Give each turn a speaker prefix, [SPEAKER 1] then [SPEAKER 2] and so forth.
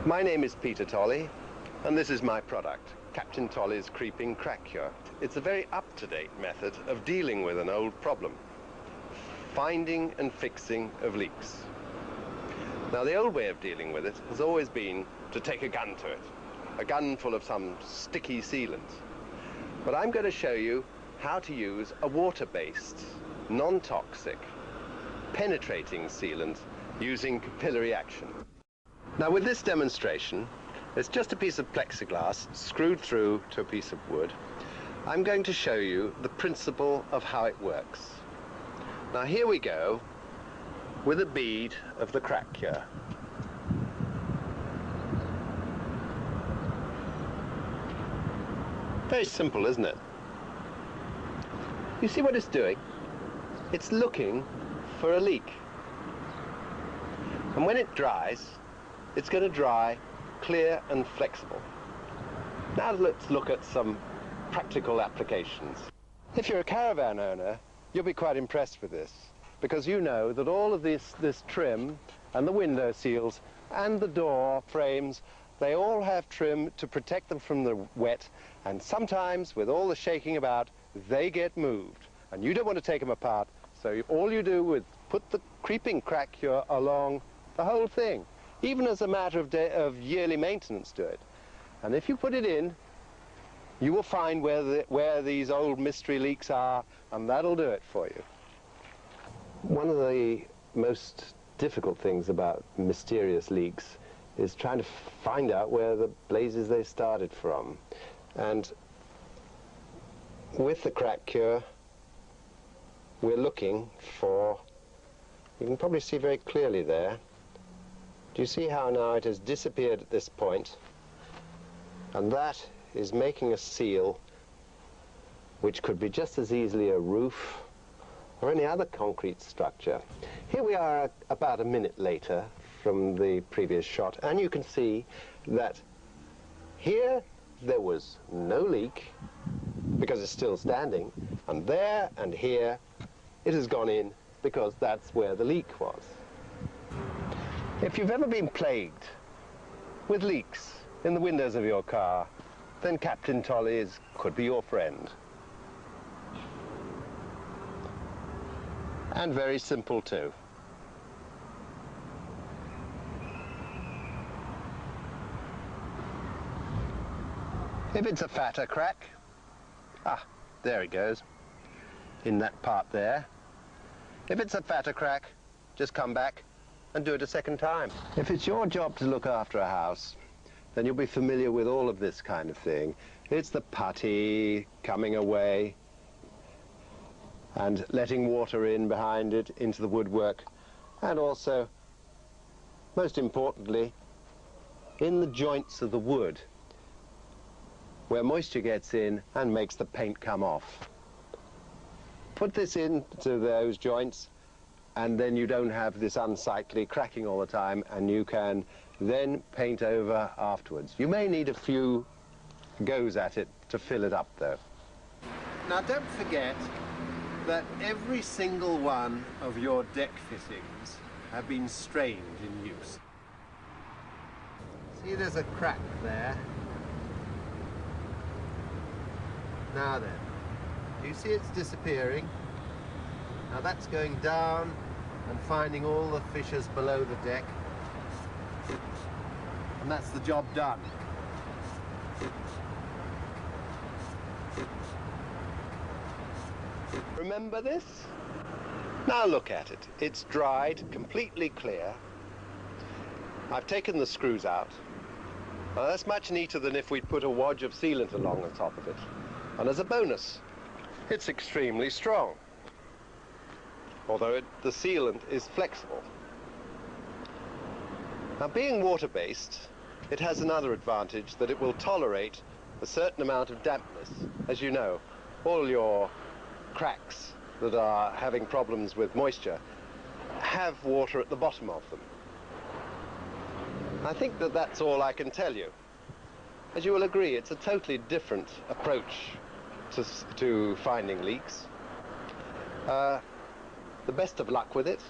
[SPEAKER 1] My name is Peter Tolley, and this is my product, Captain Tolley's Creeping Crack Cure. It's a very up-to-date method of dealing with an old problem, finding and fixing of leaks. Now, the old way of dealing with it has always been to take a gun to it, a gun full of some sticky sealant. But I'm going to show you how to use a water-based, non-toxic, penetrating sealant using capillary action. Now, with this demonstration, it's just a piece of plexiglass screwed through to a piece of wood. I'm going to show you the principle of how it works. Now, here we go with a bead of the crack cure. Very simple, isn't it? You see what it's doing? It's looking for a leak. And when it dries, it's going to dry clear and flexible. Now let's look at some practical applications. If you're a caravan owner, you'll be quite impressed with this, because you know that all of this trim and the window seals and the door frames, they all have trim to protect them from the wet, and sometimes with all the shaking about, they get moved, and you don't want to take them apart, so all you do is put the creeping crack cure along the whole thing, even as a matter of yearly maintenance to it. And if you put it in, you will find where these old mystery leaks are, and that'll do it for you. One of the most difficult things about mysterious leaks is trying to find out where the blazes they started from. And with the crack cure, we're looking for, you can probably see very clearly there, do you see how now it has disappeared at this point? And that is making a seal which could be just as easily a roof or any other concrete structure. Here we are about a minute later from the previous shot, and you can see that here there was no leak because it's still standing, and there and here it has gone in because that's where the leak was. If you've ever been plagued with leaks in the windows of your car, then Captain Tolley's could be your friend. And very simple too. If it's a fatter crack, there it goes, in that part there. If it's a fatter crack, just come back and do it a second time. If it's your job to look after a house, then you'll be familiar with all of this kind of thing. It's the putty coming away and letting water in behind it into the woodwork, and also, most importantly, in the joints of the wood, where moisture gets in and makes the paint come off. Put this into those joints, and then you don't have this unsightly cracking all the time, and you can then paint over afterwards. You may need a few goes at it to fill it up, though. Now, don't forget that every single one of your deck fittings have been strained in use. See, there's a crack there. Now then, do you see it's disappearing? Now that's going down and finding all the fissures below the deck, and that's the job done. Remember this? Now look at it. It's dried, completely clear. I've taken the screws out. Now that's much neater than if we'd put a wodge of sealant along the top of it. And as a bonus, it's extremely strong, although the sealant is flexible. Now, being water-based, it has another advantage, that it will tolerate a certain amount of dampness. As you know, all your cracks that are having problems with moisture have water at the bottom of them. I think that that's all I can tell you. As you will agree, it's a totally different approach to finding leaks. The best of luck with it.